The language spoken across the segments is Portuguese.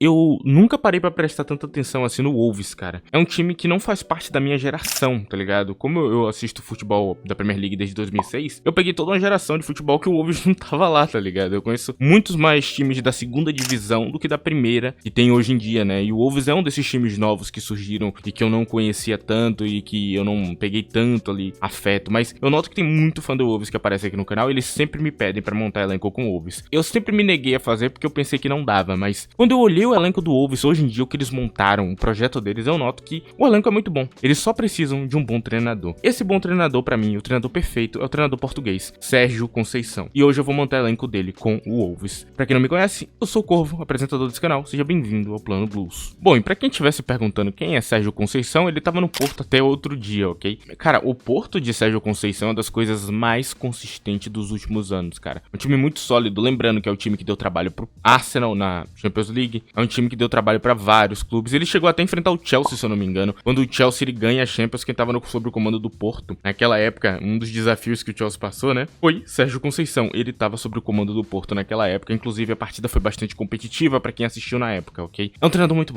eu nunca parei pra prestar tanta atenção assim no Wolves, cara. É um time que não faz parte da minha geração, tá ligado? Como eu assisto futebol da Premier League desde 2006, eu peguei toda uma geração de futebol que o Wolves não tava lá, tá ligado? Eu conheço muitos mais times da segunda divisão do que da primeira que tem hoje em dia, né? E o Wolves é um desses times novos que surgiram e que eu não conhecia tanto e que eu não peguei tanto ali afeto. Mas eu noto que tem muito fã do Wolves que aparece aqui no canal e eles sempre me pedem pra montar elenco com o Wolves. Eu sempre me neguei a fazer porque eu pensei que não dava, mas quando eu olhei o elenco do Wolves hoje em dia, o que eles montaram, o projeto deles, eu noto que o elenco é muito bom. Eles só precisam de um bom treinador. Esse bom treinador, pra mim, o treinador perfeito, é o treinador português, Sérgio Conceição. E hoje eu vou montar o elenco dele com o Wolves. Pra quem não me conhece, eu sou o Corvo, apresentador desse canal. Seja bem-vindo ao Plano Blues. Bom, e pra quem estivesse perguntando quem é Sérgio Conceição, ele tava no Porto até outro dia, ok? Cara, o Porto de Sérgio Conceição é uma das coisas mais consistentes dos últimos anos, cara. Um time muito sólido, lembrando que é o time que deu trabalho pro Arsenal na Champions League, é um time que deu trabalho pra vários clubes. Ele chegou até a enfrentar o Chelsea, se eu não me engano, quando o Chelsea ele ganha a Champions, quem tava sob o comando do Porto. Naquela época, um dos desafios que o Chelsea passou, né, foi Sérgio Conceição. Ele tava sob o comando do Porto naquela época, inclusive a partida foi bastante competitiva pra quem assistiu na época, ok? É um treinador muito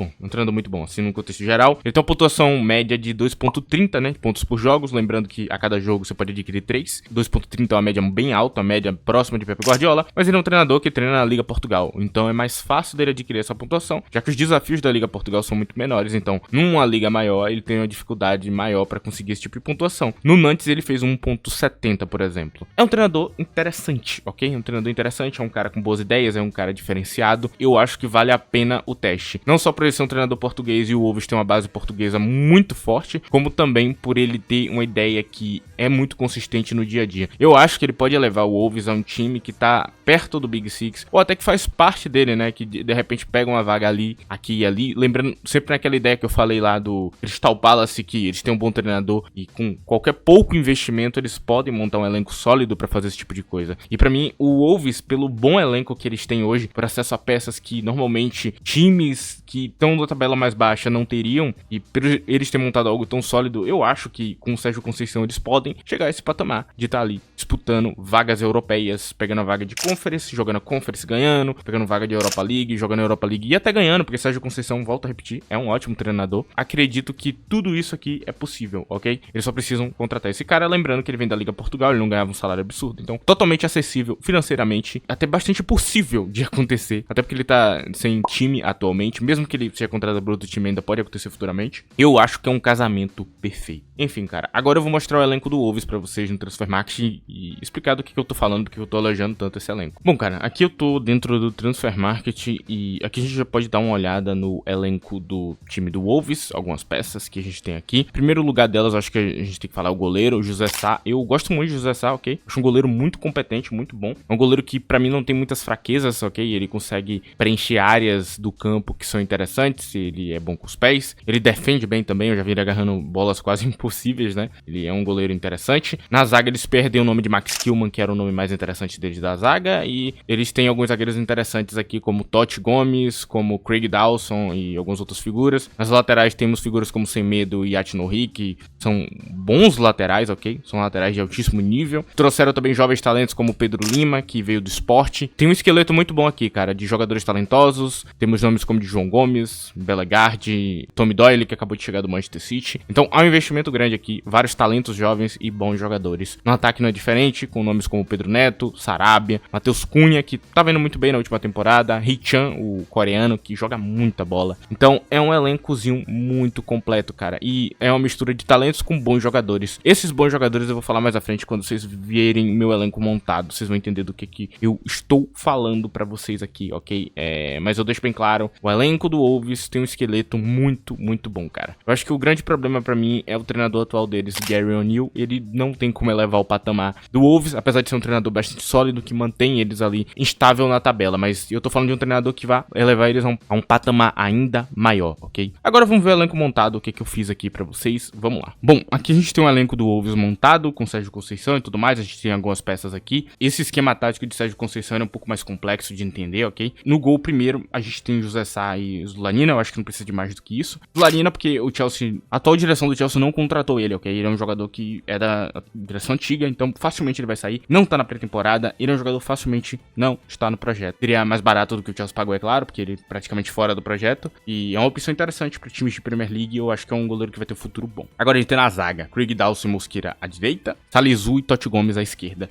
bom, assim, no contexto geral. Ele tem uma pontuação média de 2.30, né, pontos por jogos, lembrando que a cada jogo você pode adquirir 3. 2.30 é uma média bem alta, uma média próxima de Pep Guardiola, mas ele é um treinador que treina na Liga Portugal, então é mais fácil dele adquirir essa pontuação, já que os desafios da Liga Portugal são muito menores, então numa liga maior ele tem uma dificuldade maior para conseguir esse tipo de pontuação. No Nantes ele fez 1.70, por exemplo. É um treinador interessante, ok? É um treinador interessante, é um cara com boas ideias, é um cara diferenciado. Eu acho que vale a pena o teste. Não só por ele ser um treinador português e o Wolves ter uma base portuguesa muito forte, como também por ele ter uma ideia que é muito consistente no dia a dia. Eu acho que ele pode levar o Wolves a um time que tá perto do Big Six, ou até que faz parte dele, né? Que de repente pega uma vaga ali, aqui e ali. Lembrando sempre naquela ideia que eu falei lá do Crystal Palace, que eles têm um bom treinador e com qualquer pouco investimento eles podem montar um elenco sólido pra fazer esse tipo de coisa. E pra mim, o Wolves, pelo bom elenco que eles têm hoje, por acesso a peças que normalmente times que estão na tabela mais baixa não teriam, e por eles terem montado algo tão sólido, eu acho que com o Sérgio Conceição eles podem chegar a esse patamar de estar ali disputando vagas europeias, pegando a vaga de Conference, jogando a Conference ganhando, pegando vaga de Europa League, jogando a Europa League e até ganhando, porque Sérgio Conceição, volta a repetir, é um ótimo treinador. Acredito que tudo isso aqui é possível, ok? Eles só precisam contratar esse cara, lembrando que ele vem da Liga Portugal, ele não ganhava um salário absurdo, então totalmente acessível financeiramente, até bastante possível de acontecer, até porque ele tá sem time atualmente, mesmo que ele seja contratado por outro time, ainda pode acontecer futuramente. Eu acho que é um casamento perfeito. Enfim, cara, agora eu vou mostrar o elenco do Wolves pra vocês no Transfer Market e explicar do que eu tô falando, porque eu tô elogiando tanto esse elenco. Bom, cara, aqui eu tô dentro do Transfer Market e aqui a gente já pode dar uma olhada no elenco do time do Wolves, algumas peças que a gente tem aqui. Em primeiro lugar delas, acho que a gente tem que falar o goleiro, o José Sá. Eu gosto muito de José Sá, ok? Acho um goleiro muito competente, muito bom. É um goleiro que pra mim não tem muitas fraquezas, ok? Ele consegue preencher áreas do campo que são interessantes, ele é bom com os pés, ele defende bem também, eu já vi ele agarrando bolas quase impossíveis, né? Ele é um goleiro interessante. Na zaga eles perdem o nome de Max Kilman, que era o nome mais interessante deles da zaga, e eles têm alguns zagueiros interessantes aqui, como Totti Gomes, como Craig Dawson e algumas outras figuras. Nas laterais temos figuras como Semedo e Atinohi, que são bons laterais, ok? São laterais de altíssimo nível. Trouxeram também jovens talentos como Pedro Lima, que veio do esporte. Tem um esqueleto muito bom aqui, cara, de jogadores talentosos. Temos nomes como de João Gomes, Bellegarde, Tommy Doyle, que acabou de chegar do Manchester City. Então há um investimento grande aqui, vários talentos jovens e bons jogadores. No ataque não é diferente, com nomes como Pedro Neto, Sarabia, Matheus Cunha, que tá vendo muito bem na última temporada, Hee-chan, o coreano, que joga muita bola. Então é um elencozinho muito completo, cara, e é uma mistura de talentos com bons jogadores. Esses bons jogadores eu vou falar mais à frente quando vocês verem meu elenco montado, vocês vão entender do que eu estou falando pra vocês aqui, ok? Mas eu deixo bem claro, o elenco do Wolves tem um esqueleto muito bom, cara. Eu acho que o grande problema pra mim é o treinador atual deles, Gary O'Neill. Ele não tem como elevar o patamar do Wolves, apesar de ser um treinador bastante sólido, que mantém eles ali instável na tabela, mas eu tô falando de um treinador que vai elevar eles a um patamar ainda maior, ok? Agora vamos ver o elenco montado, o que eu fiz aqui pra vocês, vamos lá. Bom, aqui a gente tem um elenco do Wolves montado, com Sérgio Conceição e tudo mais, a gente tem algumas peças aqui. Esse esquema tático de Sérgio Conceição era um pouco mais complexo de entender, ok? No gol primeiro, a gente tem José Sá e Zulanina, eu acho que não precisa de mais do que isso. Zulanina porque o Chelsea, a atual direção do Chelsea não contratou contratou ele, ok? Ele é um jogador que é da direção antiga, então facilmente ele vai sair. Não tá na pré-temporada, ele é um jogador facilmente não está no projeto. Seria mais barato do que o Chelsea pagou, é claro, porque ele é praticamente fora do projeto. E é uma opção interessante para times de Premier League. Eu acho que é um goleiro que vai ter um futuro bom. Agora a gente tem na zaga Craig Dawson e Mosquera à direita, Salisu e Totti Gomes à esquerda.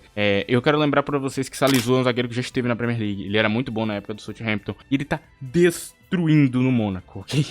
Eu quero lembrar para vocês que Salisu é um zagueiro que já esteve na Premier League. Ele era muito bom na época do Southampton. E ele tá destruindo no Mônaco, ok? Ele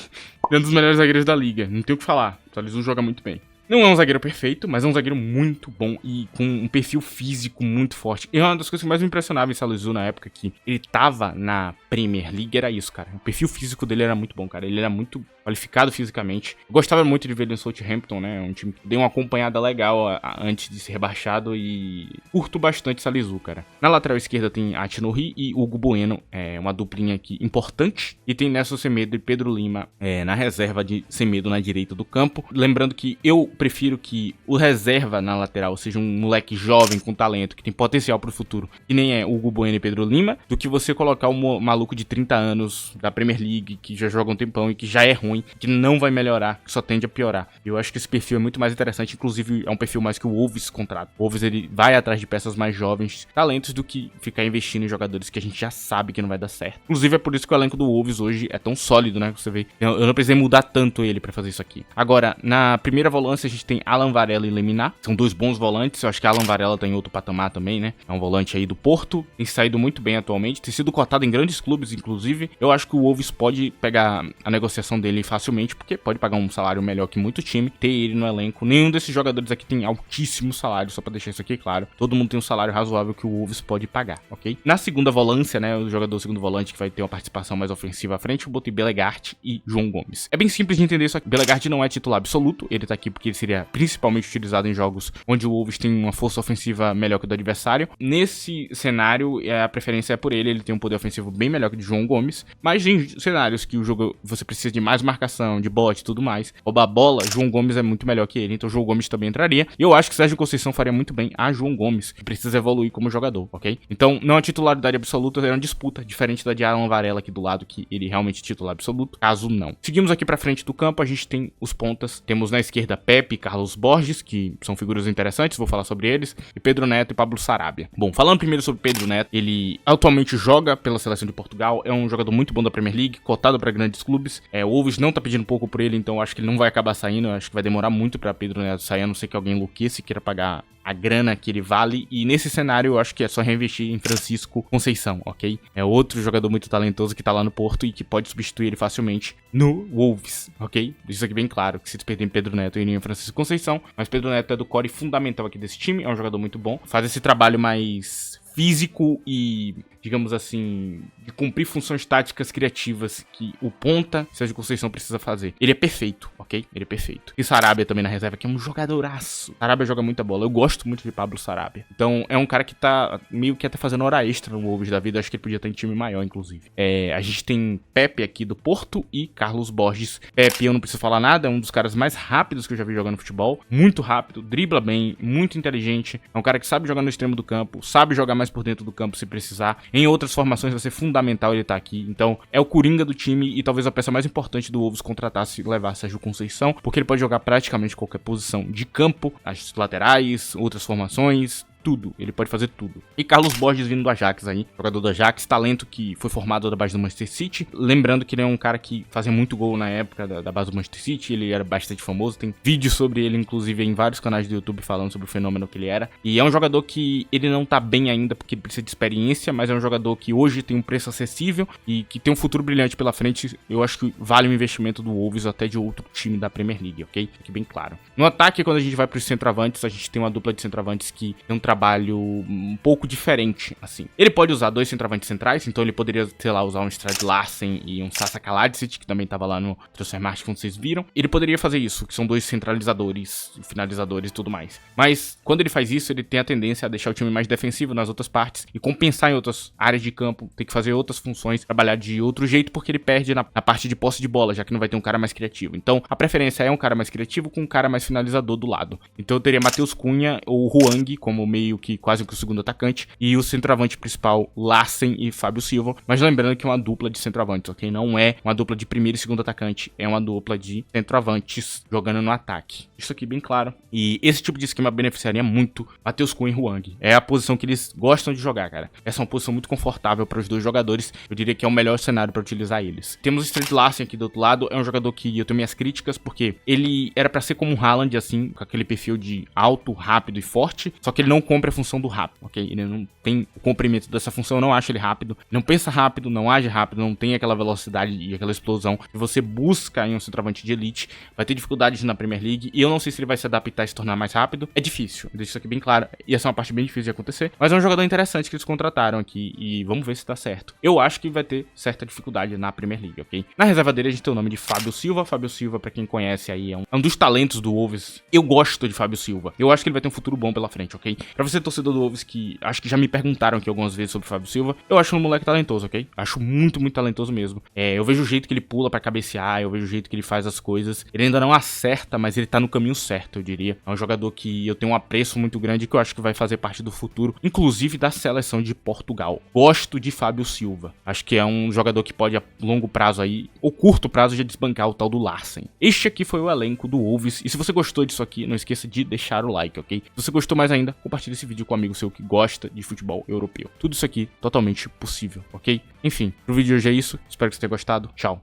é um dos melhores zagueiros da liga, não tem o que falar. Salisu joga muito bem. Não é um zagueiro perfeito, mas é um zagueiro muito bom e com um perfil físico muito forte. E uma das coisas que mais me impressionava em Salisu na época que ele tava na Premier League era isso, cara. O perfil físico dele era muito bom, cara. Ele era muito qualificado fisicamente. Eu gostava muito de ver ele no Southampton, né? Um time que deu uma acompanhada legal antes de ser rebaixado e curto bastante Salisu, cara. Na lateral esquerda tem Ati-Nouri e Hugo Bueno, uma duplinha aqui importante. E tem Nelson Semedo e Pedro Lima na reserva de Semedo na direita do campo. Lembrando que eu prefiro que o reserva na lateral seja um moleque jovem com talento, que tem potencial pro futuro, que nem é Hugo Bueno e Pedro Lima, do que você colocar um maluco de 30 anos da Premier League, que já joga um tempão e que já é ruim, que não vai melhorar, que só tende a piorar. Eu acho que esse perfil é muito mais interessante, inclusive é um perfil mais que o Wolves contrata. O Wolves, ele vai atrás de peças mais jovens, talentos, do que ficar investindo em jogadores que a gente já sabe que não vai dar certo. Inclusive é por isso que o elenco do Wolves hoje é tão sólido, né? Você vê, eu não precisei mudar tanto ele pra fazer isso aqui. Agora, na primeira volância a gente tem Alan Varela e Lemina, são dois bons volantes. Eu acho que Alan Varela tá em outro patamar também, né? É um volante aí do Porto, tem saído muito bem atualmente, tem sido cotado em grandes clubes, inclusive. Eu acho que o Wolves pode pegar a negociação dele facilmente, porque pode pagar um salário melhor que muito time, ter ele no elenco. Nenhum desses jogadores aqui tem altíssimo salário, só pra deixar isso aqui claro. Todo mundo tem um salário razoável que o Wolves pode pagar, ok? Na segunda volância, né, o jogador segundo volante que vai ter uma participação mais ofensiva à frente, eu botei Bellegarde e João Gomes. É bem simples de entender isso aqui. Bellegarde não é titular absoluto, ele tá aqui porque ele seria principalmente utilizado em jogos onde o Wolves tem uma força ofensiva melhor que o do adversário. Nesse cenário, a preferência é por ele, ele tem um poder ofensivo bem melhor que o de João Gomes, mas em cenários que o jogo você precisa de mais marcação, de bote e tudo mais, roubar a bola, João Gomes é muito melhor que ele, então João Gomes também entraria. E eu acho que Sérgio Conceição faria muito bem a João Gomes, que precisa evoluir como jogador, ok? Então, não é titularidade absoluta, é uma disputa, diferente da de Alan Varela aqui do lado, que ele realmente é titular absoluto, caso não. Seguimos aqui pra frente do campo, a gente tem os pontas, temos na esquerda Pepe e Carlos Borges, que são figuras interessantes, vou falar sobre eles, e Pedro Neto e Pablo Sarabia. Bom, falando primeiro sobre Pedro Neto, ele atualmente joga pela seleção de Portugal, é um jogador muito bom da Premier League, cotado para grandes clubes, o Wolves não tá pedindo pouco por ele, então eu acho que ele não vai acabar saindo, eu acho que vai demorar muito pra Pedro Neto sair, a não ser que alguém enlouqueça e queira pagar a grana que ele vale, e nesse cenário eu acho que é só reinvestir em Francisco Conceição, ok? É outro jogador muito talentoso que tá lá no Porto e que pode substituir ele facilmente no Wolves, ok? Isso aqui bem claro, que se perder em Pedro Neto e em Francisco Conceição, mas Pedro Neto é do core fundamental aqui desse time, é um jogador muito bom, faz esse trabalho mais físico e, digamos assim, de cumprir funções táticas criativas que o ponta Sérgio Conceição precisa fazer. Ele é perfeito, ok? Ele é perfeito. E Sarabia também na reserva, que é um jogadoraço. Sarabia joga muita bola. Eu gosto muito de Pablo Sarabia. Então, é um cara que tá meio que até fazendo hora extra no Wolves da vida. Acho que ele podia estar em time maior, inclusive. A gente tem Pepe aqui do Porto e Carlos Borges. Pepe, eu não preciso falar nada, é um dos caras mais rápidos que eu já vi jogando futebol. Muito rápido, dribla bem, muito inteligente. É um cara que sabe jogar no extremo do campo, sabe jogar mais por dentro do campo se precisar. Em outras formações vai ser fundamental ele estar aqui. Então, é o coringa do time e talvez a peça mais importante do Wolves contratar se levar Sérgio Conceição, porque ele pode jogar praticamente qualquer posição de campo, as laterais, outras formações, tudo, ele pode fazer tudo. E Carlos Borges vindo do Ajax aí, jogador do Ajax, talento que foi formado da base do Manchester City, lembrando que ele é um cara que fazia muito gol na época da base do Manchester City, ele era bastante famoso, tem vídeos sobre ele, inclusive em vários canais do YouTube falando sobre o fenômeno que ele era, e é um jogador que ele não tá bem ainda porque ele precisa de experiência, mas é um jogador que hoje tem um preço acessível e que tem um futuro brilhante pela frente. Eu acho que vale o investimento do Wolves ou até de outro time da Premier League, ok? Fique bem claro. No ataque, quando a gente vai pros centroavantes, a gente tem uma dupla de centroavantes que tem um trabalho um pouco diferente, assim. Ele pode usar dois centroavantes centrais, então ele poderia, sei lá, usar um Strad Larsen e um Sasa Kaladzic, que também tava lá no Transfermarkt, como vocês viram. Ele poderia fazer isso, que são dois centralizadores, finalizadores e tudo mais. Mas, quando ele faz isso, ele tem a tendência a deixar o time mais defensivo nas outras partes e compensar em outras áreas de campo, ter que fazer outras funções, trabalhar de outro jeito, porque ele perde na parte de posse de bola, já que não vai ter um cara mais criativo. Então, a preferência é um cara mais criativo com um cara mais finalizador do lado. Então, eu teria Matheus Cunha ou Huang como meio meio que quase que o segundo atacante, e o centroavante principal, Larsen e Fábio Silva, mas lembrando que é uma dupla de centroavantes, ok? Não é uma dupla de primeiro e segundo atacante, é uma dupla de centroavantes jogando no ataque. Isso aqui bem claro. E esse tipo de esquema beneficiaria muito Matheus Cunha e Hwang. É a posição que eles gostam de jogar, cara. Essa é uma posição muito confortável para os dois jogadores. Eu diria que é o melhor cenário para utilizar eles. Temos o Strand Larsen aqui do outro lado. É um jogador que eu tenho minhas críticas, porque ele era para ser como um Haaland, assim, com aquele perfil de alto, rápido e forte, só que ele não cumpre a função do rápido, ok? Ele não tem o cumprimento dessa função, eu não acho ele rápido, não pensa rápido, não age rápido, não tem aquela velocidade e aquela explosão que você busca em um centroavante de elite. Vai ter dificuldades na Premier League, e eu não sei se ele vai se adaptar e se tornar mais rápido. É difícil, eu deixo isso aqui bem claro, e essa é uma parte bem difícil de acontecer, mas é um jogador interessante que eles contrataram aqui, e vamos ver se tá certo. Eu acho que vai ter certa dificuldade na Premier League, ok? Na reserva dele a gente tem o nome de Fábio Silva. Fábio Silva, pra quem conhece aí, é um dos talentos do Wolves. Eu gosto de Fábio Silva, eu acho que ele vai ter um futuro bom pela frente, ok? Pra você torcedor do Wolves, que acho que já me perguntaram aqui algumas vezes sobre o Fábio Silva, eu acho um moleque talentoso, ok? Acho muito, muito talentoso mesmo. Eu vejo o jeito que ele pula pra cabecear, eu vejo o jeito que ele faz as coisas. Ele ainda não acerta, mas ele tá no caminho certo, eu diria. É um jogador que eu tenho um apreço muito grande, que eu acho que vai fazer parte do futuro, inclusive da seleção de Portugal. Gosto de Fábio Silva. Acho que é um jogador que pode a longo prazo aí, ou curto prazo, já desbancar o tal do Larsen. Este aqui foi o elenco do Wolves, e se você gostou disso aqui, não esqueça de deixar o like, ok? Se você gostou mais ainda, compartilhe esse vídeo com um amigo seu que gosta de futebol europeu. Tudo isso aqui totalmente possível, ok? Enfim, pro vídeo de hoje é isso, espero que você tenha gostado, tchau!